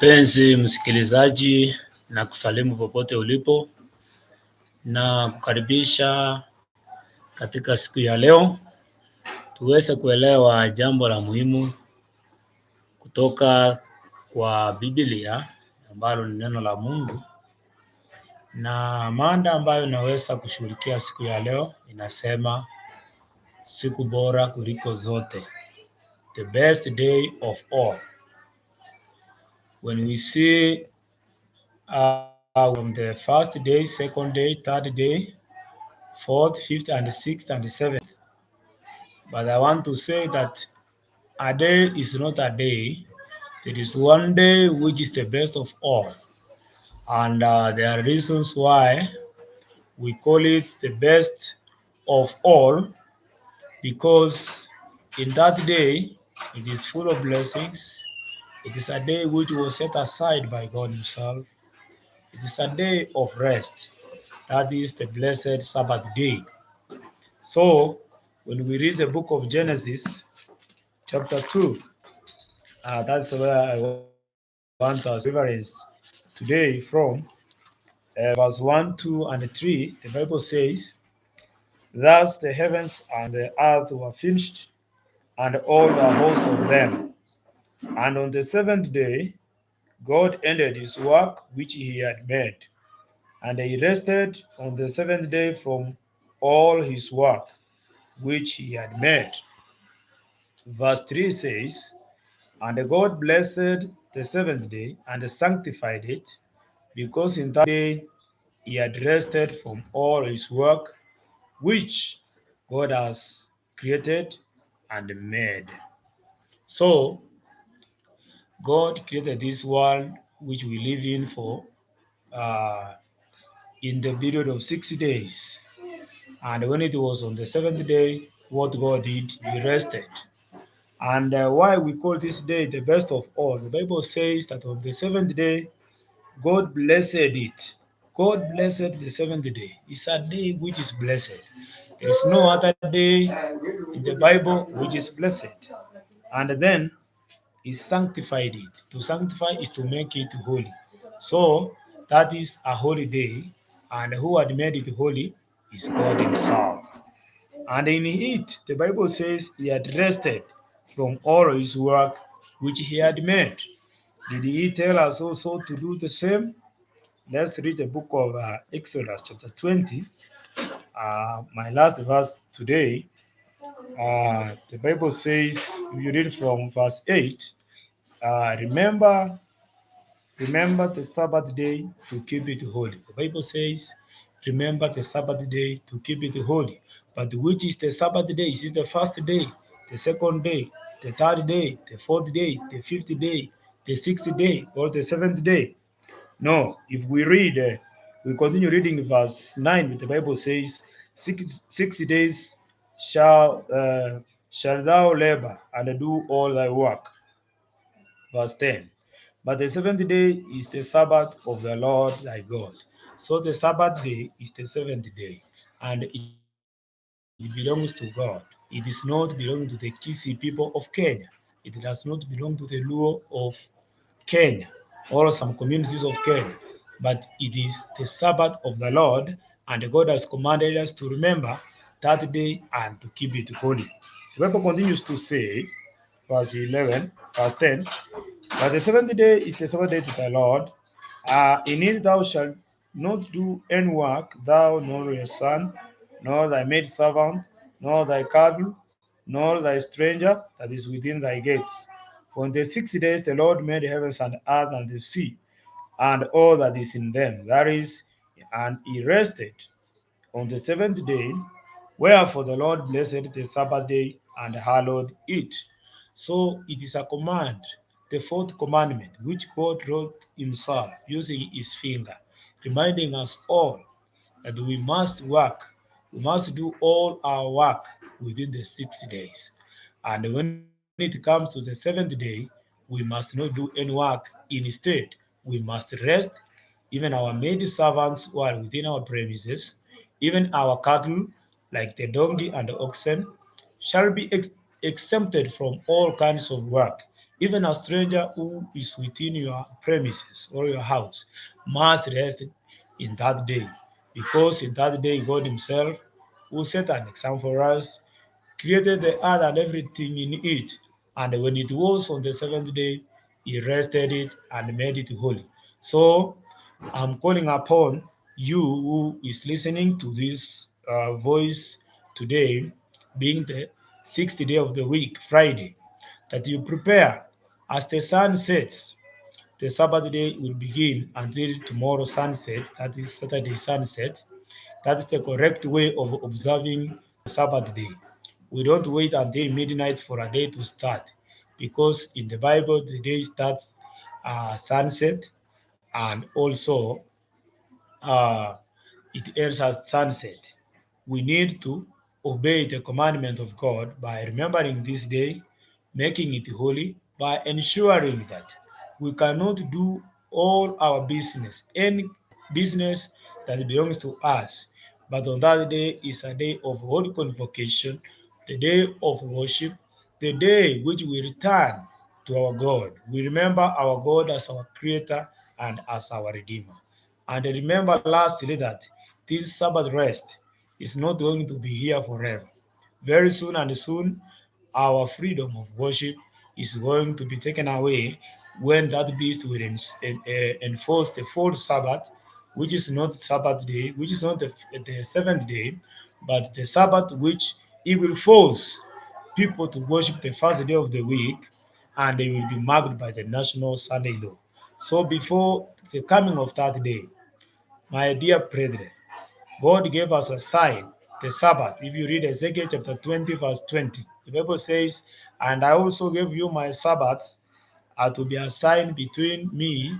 Mpenzi msikilizaji, na kusalimu popote ulipo na kukaribisha katika siku ya leo tuweze kuelewa jambo la muhimu kutoka kwa Biblia ambalo ni neno la Mungu, na mada ambayo naweza kushughulikia siku ya leo inasema siku bora kuliko zote, the best day of all. When we see from the first day, second day, third day, fourth, fifth, and sixth, and seventh. But I want to say that a day is not a day. There is one day which is the best of all. And there are reasons why we call it the best of all, because in that day it is full of blessings. It is a day which was set aside by God Himself. It is a day of rest. That is the blessed Sabbath day. So, when we read the book of Genesis, chapter 2, that's where I want us to reference today from. Verse 1, 2, and 3, the Bible says, "Thus the heavens and the earth were finished, and all the host of them. And on the seventh day, God ended his work which he had made. And he rested on the seventh day from all his work which he had made." Verse 3 says, "And God blessed the seventh day and sanctified it, because in that day he had rested from all his work which God has created and made." So, God created this world which we live in for uh, in the period of 6 days. And when it was on the seventh day, what God did, he rested. And why we call this day the best of all, the Bible says that on the seventh day, God blessed it. God blessed the seventh day. It's a day which is blessed. There is no other day in the Bible which is blessed. And then He sanctified it. To sanctify is to make it holy. So that is a holy day. And who had made it holy is God Himself. And in it, the Bible says he had rested from all his work which he had made. Did he tell us also to do the same? Let's read the book of Exodus, chapter 20. My last verse today. The Bible says, if you read from verse 8, remember the Sabbath day to keep it holy. The Bible says, remember the Sabbath day to keep it holy. But which is the Sabbath day? Is it the first day, the second day, the third day, the fourth day, the fifth day, the sixth day, or the seventh day? No. If we read, we continue reading verse 9, the Bible says, six days shall thou labor and do all thy work. Verse 10. But the seventh day is the Sabbath of the Lord thy God. So the Sabbath day is the seventh day, and it belongs to God. It is not belonging to the Kisi people of Kenya. It does not belong to the Luo of Kenya or some communities of Kenya, but it is the Sabbath of the Lord, and God has commanded us to remember that day and to keep it holy. The Bible continues to say, verse 11, verse 10, "But the seventh day is the Sabbath day to thy Lord. In it thou shalt not do any work, thou, nor your son, nor thy maidservant, nor thy cattle, nor thy stranger that is within thy gates. For in the 6 days the Lord made the heavens and earth and the sea, and all that is in them. That is, and he rested on the seventh day. Wherefore the Lord blessed the Sabbath day and hallowed it." So it is a command, the fourth commandment, which God wrote Himself using His finger, reminding us all that we must work, we must do all our work within the 6 days. And when it comes to the seventh day, we must not do any work. Instead, we must rest. Even our maid servants who are within our premises, even our cattle, like the donkey and the oxen, shall be exempted from all kinds of work, Even a stranger who is within your premises or your house must rest in that day, because in that day God Himself, who set an example for us, created the earth and everything in it. And when it was on the seventh day, He rested it and made it holy. So I'm calling upon you who is listening to this voice today, being the sixth day of the week, Friday, that you prepare as the sun sets. The Sabbath day will begin until tomorrow sunset, that is Saturday sunset. That is the correct way of observing the Sabbath day. We don't wait until midnight for a day to start, because in the Bible the day starts sunset, and also uh, it ends at sunset. We need to obey the commandment of God by remembering this day, making it holy, by ensuring that we cannot do all our business, any business that belongs to us. But on that day is a day of holy convocation, the day of worship, the day which we return to our God. We remember our God as our Creator and as our Redeemer. And remember lastly that this Sabbath rest is not going to be here forever. Very soon and soon, our freedom of worship is going to be taken away when that beast will enforce the fourth Sabbath, which is not Sabbath day, which is not the seventh day, but the Sabbath which he will force people to worship the first day of the week, and they will be marked by the national Sunday law. So before the coming of that day, my dear brethren, God gave us a sign, the Sabbath. If you read Ezekiel chapter 20, verse 20, the Bible says, "And I also gave you my Sabbaths are to be a sign between me